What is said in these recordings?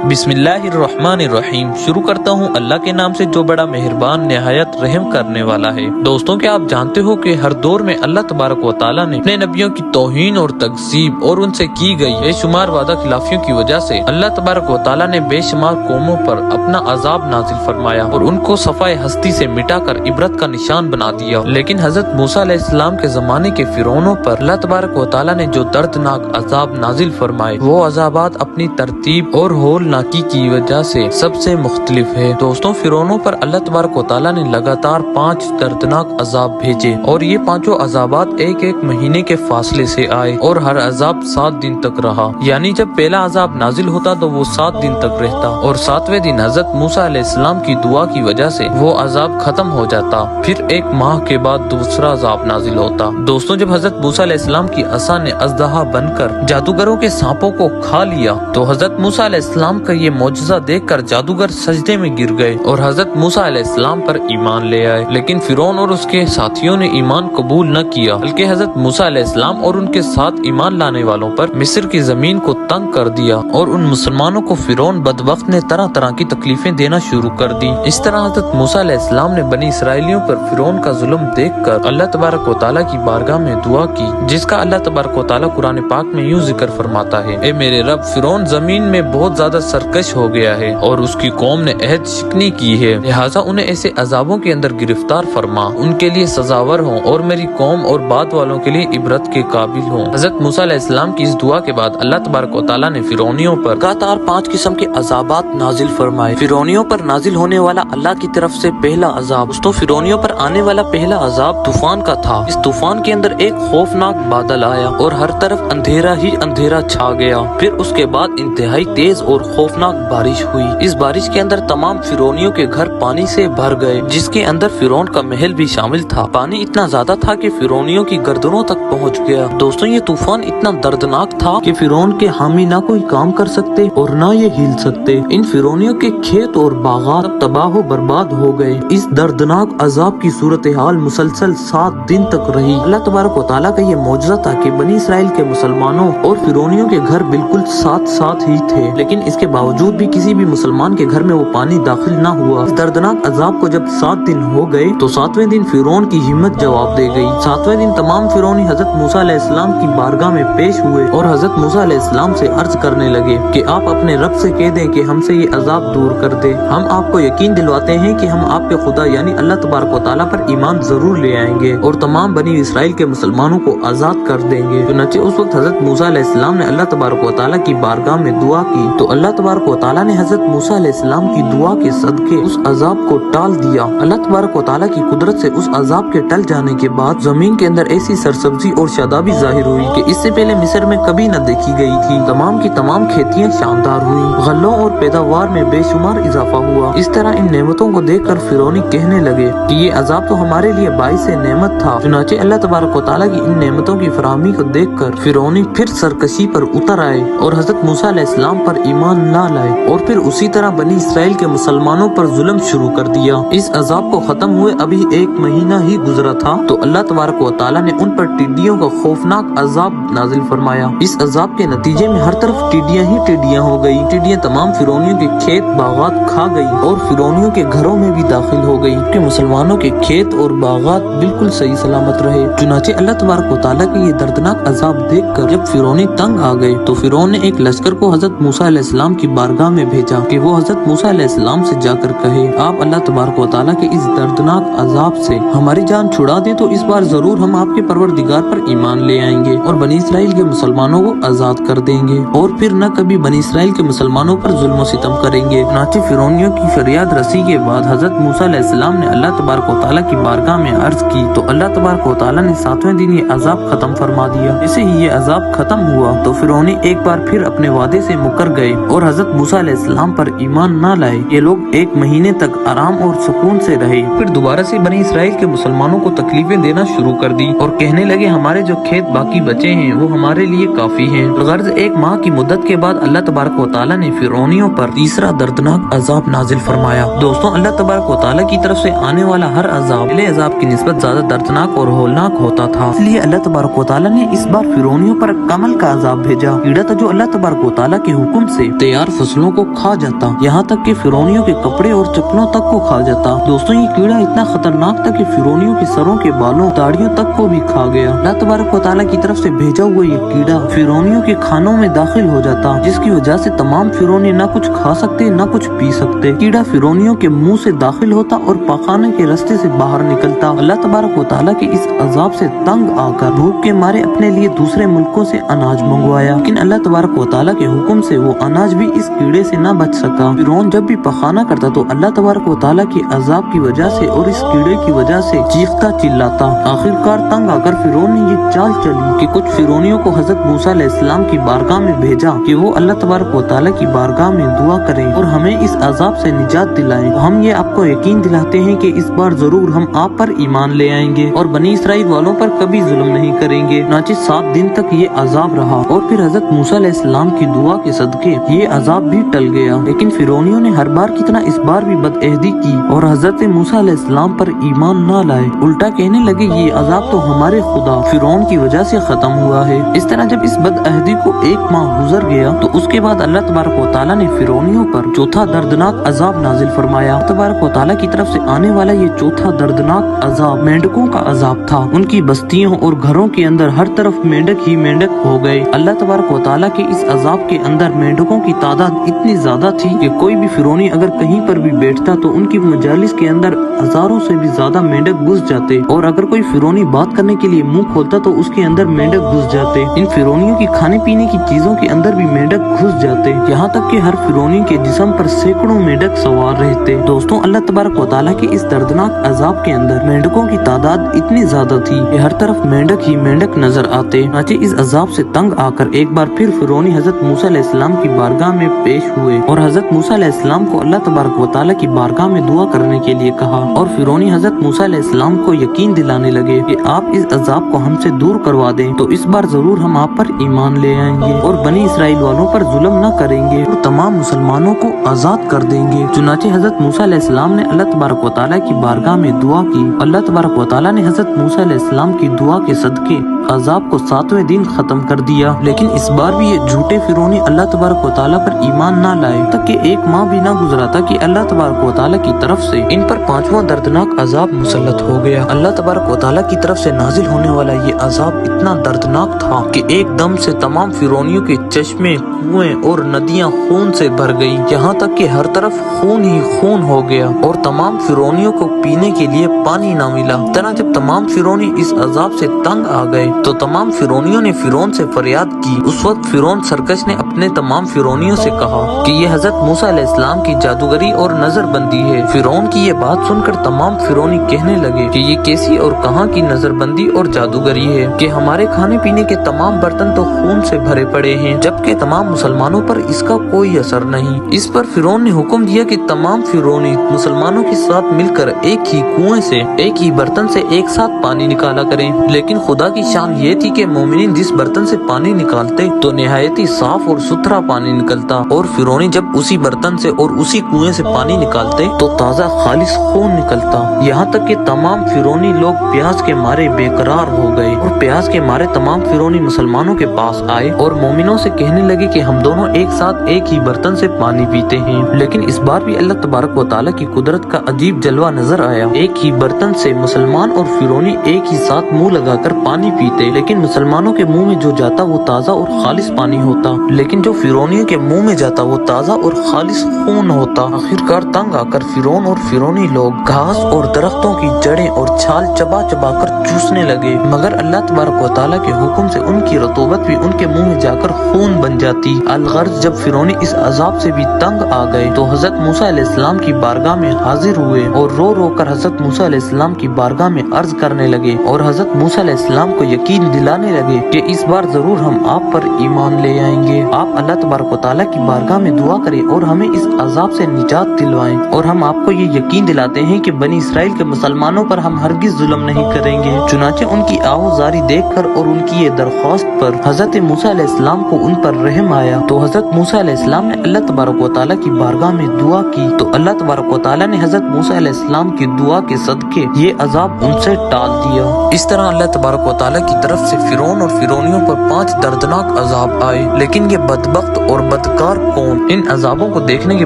बिस्मिल्लाहिर्रहमानिर्रहीम। शुरू करता हूँ अल्लाह के नाम से जो बड़ा मेहरबान निहायत रहम करने वाला है। दोस्तों, क्या आप जानते हो कि हर दौर में अल्लाह तबारक व तआला ने अपने नबियों की तौहीन और तकज़ीब और उनसे की गई बेशुमार वादा खिलाफियों की वजह से अल्लाह तबारक व तआला ने बेशुमार कौमों पर अपना अजाब नाजिल फरमाया और उनको सफ़ाए हस्ती से मिटाकर इबरत का निशान बना दिया। लेकिन हजरत मूसा अलैहिस्सलाम के जमाने के फिरौनों पर अल्लाह तबारक व तआला ने जो दर्दनाक अजाब नाजिल फरमाए वो अजाबात अपनी तरतीब और होलनाकी की वजह से सबसे मुख्तलिफ है। दोस्तों, फिरौनों पर अल्लाह तबारक व तआला ने लगातार 5 दर्दनाक अजाब भेजे और ये 5 अजाबात एक एक महीने के फासले से आए और हर अजाब 7 दिन तक रहा। यानी जब पहला अजाब नाजिल होता तो वो 7 दिन तक रहता और 7वें दिन हजरत मूसा अलैहिस्सलाम की दुआ की वजह से वो अजाब खत्म हो जाता। फिर 1 माह के बाद दूसरा अजाब नाजिल होता। दोस्तों, जब हजरत मूसा अलैहिस्सलाम की असा ने अज़दहा बनकर जादूगरों के सांपों को खा लिया तो हजरत मूसा अलैहिस्सलाम का ये मौजज़ा देखकर जादूगर सजदे में गिर गए और हजरत मूसा अलैहिस्सलाम पर ईमान ले आए। लेकिन फिरौन और उसके साथियों ने ईमान कबूल न किया, बल्कि हजरत मूसा अलैहिस्सलाम और उनके साथ ईमान लाने वालों पर मिस्र की जमीन को तंग कर दिया और उन मुसलमानों को फिरौन बदबख्त ने तरह तरह की तकलीफें देना शुरू कर दी। इस तरह हजरत मूसा अलैहिस्सलाम ने बनी इसराइलियों पर फिरौन का जुल्म देखकर अल्लाह तबारक व तआला की बारगाह में दुआ की, जिसका अल्लाह तबारक व तआला कुरान पाक में यूं जिक्र फरमाता है, ए मेरे रब, फिरौन जमीन में बहुत ज्यादा सरकश हो गया है और उसकी कौम ने अहद शिकनी की है, लिहाजा उन्हें ऐसे अजाबों के अंदर गिरफ्तार फरमा, उनके लिए सजावर हो और मेरी कौम और बाद वालों के लिए इबरत के काबिल हो। हजरत मूसा अलैहिस्सलाम की इस दुआ के बाद अल्लाह तबारक व तआला ने फिरौनियों पर लगातार 5 किस्म के अजाबात नाजिल फरमाए। फिरौनियों पर नाजिल होने वाला अल्लाह की तरफ से पहला अजाब, तो फिरौनियों पर आने वाला पहला अजाब तूफान का था। इस तूफान के अंदर एक खौफनाक बादल आया और हर तरफ अंधेरा ही अंधेरा छा गया। फिर उसके बाद इंतहाई तेज और खौफनाक बारिश हुई। इस बारिश के अंदर तमाम फिरौनियों के घर पानी से भर गए, जिसके अंदर फिरौन का महल भी शामिल था। पानी इतना ज्यादा था कि फिरौनियों की गर्दनों तक पहुंच गया। दोस्तों, ये तूफान इतना दर्दनाक था कि फिरौन के हामी ना कोई काम कर सकते और ना ये हिल सकते। इन फिरौनियों के खेत और बागात तबाह बर्बाद हो गए। इस दर्दनाक अजाब की सूरत हाल मुसलसल 7 दिन तक रही। अल्लाह तबारक व तआला का ये मौजज़ा था कि बनी इसराइल के मुसलमानों और फिरौनियों के घर बिल्कुल साथ साथ ही थे, लेकिन इसके बावजूद भी किसी भी मुसलमान के घर में वो पानी दाखिल ना हुआ। इस दर्दनाक अजाब को जब 7 दिन हो गए तो 7वें दिन फिरौन की हिम्मत जवाब दे गई। 7वें दिन तमाम फिरौनी हजरत मूसा अलैहिस्सलाम की बारगाह में पेश हुए और हजरत मूसा अलैहिस्सलाम से अर्ज करने लगे कि आप अपने रब से कह दें कि हमसे ये अजाब दूर कर दे। हम आपको यकीन दिलवाते हैं कि हम आपके खुदा यानी अल्लाह तबारक व तआला पर ईमान जरूर ले आएंगे और तमाम बनी इसराइल के मुसलमानों को आजाद कर देंगे। चुनांचे उस वक्त हजरत मूसा अलैहिस्सलाम ने अल्लाह तबारक व तआला की बारगाह में दुआ की तो अल्लाह तबारक व तआला ने हजरत मूसा अलैहिस्सलाम की दुआ के सदके उस अजाब को टाल दिया। अल्लाह तबारक व तआला की कुदरत से उस अजाब के टल जाने के बाद जमीन के अंदर ऐसी सरसब्जी और शादाबी जाहिर हुई कि इससे पहले मिस्र में कभी न देखी गई थी। तमाम की तमाम खेतियाँ शानदार हुई, गल्लों और पैदावार में बेशुमार इजाफा हुआ। इस तरह इन नेमतों को देख कर फिरौनी कहने लगे कि ये अजाब तो हमारे लिए बाइस नेमत था। चुनांचे अल्लाह तबारक व तआला की इन नेमतों की फराहमी को देख कर फिरौनी फिर सरकशी पर उतर आए और हजरत मूसा अलैहिस्सलाम पर ईमान ना लाए और फिर उसी तरह बनी इसराइल के मुसलमानों पर जुल्म शुरू कर दिया। इस अजाब को खत्म हुए अभी 1 महीना ही गुजरा था तो अल्लाह तबारक व तआला ने उन पर टिड्डियों का खौफनाक अजाब नाजिल फरमाया। इस अजाब के नतीजे में हर तरफ टिड्डियां ही टिड्डियां हो गई। टिड्डियां तमाम फिरौनियों के खेत बागात खा गई और फिरौनियों के घरों में भी दाखिल हो गई कि मुसलमानों के खेत और बागात बिल्कुल सही सलामत रहे। चुनांचे अल्लाह तबारक व तआला के ये दर्दनाक अजाब देखकर जब फिरौनी तंग आ गए तो फिरौन ने एक लश्कर को हजरत मूसा अलैहिस्सलाम की बारगाह में भेजा कि वो हजरत मूसा अलैहिस्सलाम से जाकर कहे, आप अल्लाह तबारक व तआला के इस दर्दनाक अजाब से हमारी जान छुड़ा दें तो इस बार जरूर हम आपके परवरदिगार पर ईमान ले आएंगे और बनी इसराइल के मुसलमानों को आजाद कर देंगे और फिर न कभी बनी इसराइल के मुसलमानों पर जुल्म सितम करेंगे। चुनांचे फिरौनियों की फरियाद रसी के बाद हजरत मूसा अलैहिस्सलाम ने अल्लाह तबारक व तआला की बारगाह में अर्ज की तो अल्लाह तबारक व तआला ने 7वें दिन ये अजाब खत्म फरमा दिया। जैसे ही ये अजाब खत्म हुआ तो फिरौनी एक बार फिर अपने वादे से मुकर गए और हजरत मूसा अलैहिस्सलाम पर ईमान ना लाए। ये लोग 1 महीने तक आराम और सुकून से रहे। फिर दोबारा से बनी इसराइल के मुसलमानों को तकलीफें देना शुरू कर दी और कहने लगे हमारे जो खेत बाकी बचे हैं वो हमारे लिए काफी हैं। गर्ज 1 माह की मुद्दत के बाद अल्लाह तबारक व तआला ने फिरौनियों पर तीसरा दर्दनाक अजाब नाजिल फरमाया। दोस्तों, अल्लाह तबारक व तआला की तरफ से आने वाला हर अजाब पहले अजाब की निस्बत ज्यादा दर्दनाक और होलनाक होता था, इसलिए अल्लाह तबारक व तआला ने इस बार फिरौनियों पर कमल का अजाब भेजा। कीड़ा था जो अल्लाह तबारक व तआला के हुक्म से तैयार तैयार फसलों को खा जाता, यहाँ तक कि फिरौनियों के कपड़े और चप्पलों तक को खा जाता। दोस्तों ये कीड़ा इतना खतरनाक था कि फिरौनियों के सरों के बालों दाढ़ियों तक को भी खा गया। अल्लाह तबारक व तआला की तरफ से भेजा हुआ ये कीड़ा फिरौनियों के खानों में दाखिल हो जाता, जिसकी वजह से तमाम फिरौनी न कुछ खा सकते न कुछ पी सकते। कीड़ा फिरौनियों के मुंह से दाखिल होता और पाखाने के रास्ते से बाहर निकलता। अल्लाह तबारक व तआला के इस अजाब से तंग आकर भूख के मारे अपने लिए दूसरे मुल्कों से अनाज मंगवाया, लेकिन अल्लाह तबारक व तआला के हुक्म से वो अनाज भी इस कीड़े से न बच सका। फिरौन जब भी पखाना करता तो अल्लाह तबारक व तआला के अजाब की वजह से और इस कीड़े की वजह से चीखता चिल्लाता। आखिरकार तंग आकर फिरौन ने ये चाल चली कि कुछ फिरौनियों को हजरत मूसा अलैहिस्सलाम की बारगाह में भेजा कि वो अल्लाह तबारक व तआला की बारगाह में दुआ करें और हमें इस अजाब से निजात दिलाएं। हम ये आपको यकीन दिलाते हैं कि इस बार जरूर हम आप पर ईमान ले आएंगे और बनी इसराइल वालों पर कभी जुल्म नहीं करेंगे। नाचे 7 दिन तक ये अजाब रहा और फिर हजरत मूसा अलैहिस्सलाम की दुआ के सदके ये अजाब भी टल गया। लेकिन फिरौनियों ने हर बार की तरह इस बार भी बदअहदी की और हजरत मूसा अलैहिस्सलाम पर ईमान न लाए। उल्टा कहने लगे ये अजाब तो हमारे खुदा फिरौन की वजह से खत्म हुआ है। इस तरह जब इस बदअहदी को 1 माह गुजर गया तो उसके बाद अल्लाह तबारक व तआला ने फिरौनियों पर चौथा दर्दनाक अजाब नाजिल फरमाया। तबारक व तआला की तरफ से आने वाला ये चौथा दर्दनाक अजाब मेंढकों का अजाब था। उनकी बस्तियों और घरों के अंदर हर तरफ मेंढक ही मेंढक हो गए। अल्लाह तबारक व तआला के इस अजाब के अंदर मेंढकों की तादाद इतनी ज्यादा थी कि कोई भी फिरौनी अगर कहीं पर भी बैठता तो उनकी मजालिस के अंदर हजारों से भी ज्यादा मेंढक घुस जाते और अगर कोई फिरौनी बात करने के लिए मुंह खोलता तो उसके अंदर मेंढक घुस जाते। इन फिरौनियों की खाने पीने की चीजों के अंदर भी मेंढक घुस जाते, यहाँ तक कि हर फिरौनी के जिस्म पर सैकड़ों मेंढक सवार रहते। दोस्तों अल्लाह तबारक व तआला के इस दर्दनाक अजाब के अंदर मेंढकों की तादाद इतनी ज्यादा थी कि हर तरफ मेंढक ही मेंढक नजर आते। नाचे इस अजाब से तंग आकर एक बार फिर फिरौनी हजरत मूसा अलैहिस्सलाम की बारगाह में पेश हुए और हजरत मूसा अलैहिस्सलाम को अल्लाह तबारक व तआला की बारगाह में दुआ करने के लिए कहा और फिरौनी हजरत मूसा अलैहिस्सलाम को यकीन दिलाने लगे कि आप इस अजाब को हमसे दूर करवा दें तो इस बार जरूर हम आप पर ईमान ले आएंगे और बनी इसराइल वालों पर जुल्म न करेंगे और तमाम मुसलमानों को आजाद कर देंगे। चुनाचे हजरत मूसा अलैहिस्सलाम ने अल्लाह तबारक व तआला की बारगाह में दुआ की। अल्लाह तबारक व तआला ने हजरत मूसा अलैहिस्सलाम की दुआ के सदके अजाब को 7वें दिन खत्म कर दिया। लेकिन इस बार भी ये झूठे फिरौनी अल्लाह तबारक व तआला पर ईमान न लाए तक कि 1 माह भी न गुजरा था कि अल्लाह तबारक व तआला की तरफ से इन पर 5वां दर्दनाक अजाब मुसल्लत हो गया। अल्लाह तबारक व तआला की तरफ से नाजिल होने वाला ये अजाब इतना दर्दनाक था कि एकदम से तमाम फिरौनियों के चश्मे, कुएं और नदियां खून से भर गई, यहाँ तक कि हर तरफ खून ही खून हो गया और तमाम फिरौनियों को पीने के लिए पानी न मिला। तरह जब तमाम फिरौनी इस अजाब से तंग आ गए तो तमाम फिरौनियों ने फिरौन से फरियाद की। उस वक्त फिरौन सरकश ने अपने तमाम फिरौनियों से कहा कि ये हजरत मूसा अलैहिस्सलाम की जादूगरी और नजरबंदी है। फिरौन की ये बात सुनकर तमाम फिरौनी कहने लगे कि ये कैसी और कहाँ की नजरबंदी और जादूगरी है कि हमारे खाने पीने के तमाम बर्तन तो खून से भरे पड़े हैं, जबकि तमाम मुसलमानों पर इसका कोई असर नहीं। इस पर फिरौन ने हुक्म दिया कि तमाम फिरौनी मुसलमानों के साथ मिलकर एक ही कुएं से एक ही बर्तन से एक साथ पानी निकाला करें। लेकिन खुदा की शान ये थी कि मोमिनीन जिस बर्तन से पानी निकालते तो निहायत ही साफ और सुथरा पानी निकलता और फिरौनी जब उसी बर्तन से और उसी कुएं से पानी निकालते तो ताज़ा खालिस खून निकलता। यहाँ तक कि तमाम फिरौनी लोग प्यास के मारे बेकरार हो गए और प्यास के मारे तमाम फिरौनी मुसलमानों के पास आए और मोमिनों से कहने लगे कि हम दोनों एक साथ एक ही बर्तन से पानी पीते हैं। लेकिन इस बार भी अल्लाह तबारक व तआला की कुदरत का अजीब जलवा नजर आया। एक ही बर्तन से मुसलमान और फिरौनी एक ही साथ मुंह लगाकर पानी पीते, लेकिन मुसलमानों के मुंह में जो जाता वो ताज़ा और खालिस पानी होता, लेकिन जो फिरौनियों के मुंह में जाता वो ताज़ा और खालिस खून होता। आखिरकार तंग आकर फिरौन और फिरौनी लोग घास और दरख्तों की जड़ें और छाल चबा चबा कर चूसने लगे, मगर अल्लाह तबारक व तआला के हुक्म से उनकी रतूबत भी उनके मुंह में जाकर खून बन जाती। अलगर्ज जब फिरौनी इस अजाब से भी तंग आ गए तो हजरत मूसा अलैहिस्सलाम की बारगाह में हाजिर हुए और रो रो कर हजरत मूसा अलैहिस्सलाम की बारगाह में अर्ज करने लगे और हजरत मूसा अलैहिस्सलाम को यकीन दिलाने लगे कि इस बार जरूर हम आप पर ईमान ले आएंगे। आप अल्लाह तबारक व तआला की बारगाह में दुआ करें और हमें इस अजाब से निजात दिलवाएं और हम आपको ये यकीन दिलाते हैं कि बनी इसराइल के मुसलमानों पर हम हरगिज जुल्म नहीं करेंगे। चुनाचे उनकी आहुजारी देखकर और उनकी ये दरख्वास्त पर हजरत मूसा अलैहिस्सलाम को उन पर रहम आया तो हजरत मूसा अलैहिस्सलाम ने अल्लाह तबारक व तआला की बारगाह में दुआ की तो अल्लाह तबारक व तआला ने हजरत मूसा अलैहिस्सलाम की दुआ के सदके ये अजाब उनसे टाल दिया। इस तरह अल्लाह तबारक व तआला की तरफ से फिरौन और फिरौनियों पर 5 दर्दनाक अजाब आए, लेकिन ये बदबख्त और परोहितगार कौन। इन अजाबों को देखने के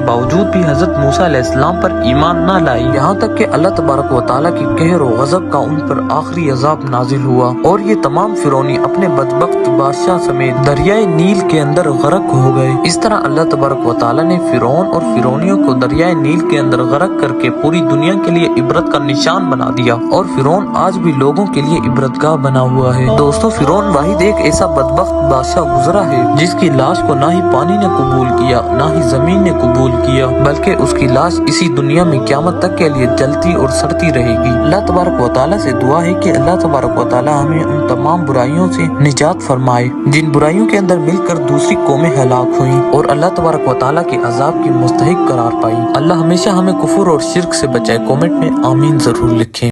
बावजूद भी हजरत मूसा अलैहिस्सलाम पर ईमान न लाई, यहाँ तक कि अल्लाह तबारक व तआला की कहर और गजब का उन पर आखिरी अजाब नाजिल हुआ और ये तमाम फिरौनी अपने बदबख्त बादशाह समेत दरियाए नील के अंदर गरक हो गए। इस तरह अल्लाह तबारक व तआला ने फिरौन और फिरौनियों को दरियाए नील के अंदर गरक करके पूरी दुनिया के लिए इबरत का निशान बना दिया और फिरौन आज भी लोगों के लिए इबरतगाह बना हुआ है। दोस्तों, फिरौन वाहिद एक ऐसा बदबख्त बादशाह गुजरा है जिसकी लाश को ना ही पानी ने कबूल किया ना ही जमीन ने कबूल किया, बल्कि उसकी लाश इसी दुनिया में क़यामत तक के लिए जलती और सड़ती रहेगी। अल्लाह तबारक व तआला से दुआ है कि अल्लाह तबारक व तआला हमें उन तमाम बुराइयों से निजात फरमाए जिन बुराइयों के अंदर मिलकर दूसरी कौमें हलाक हुई और अल्लाह तबारक व तआला के अजाब की मुस्तहिक करार पाई। अल्लाह हमेशा हमें कुफर और शिर्क से बचाए। कमेंट में आमीन जरूर लिखें।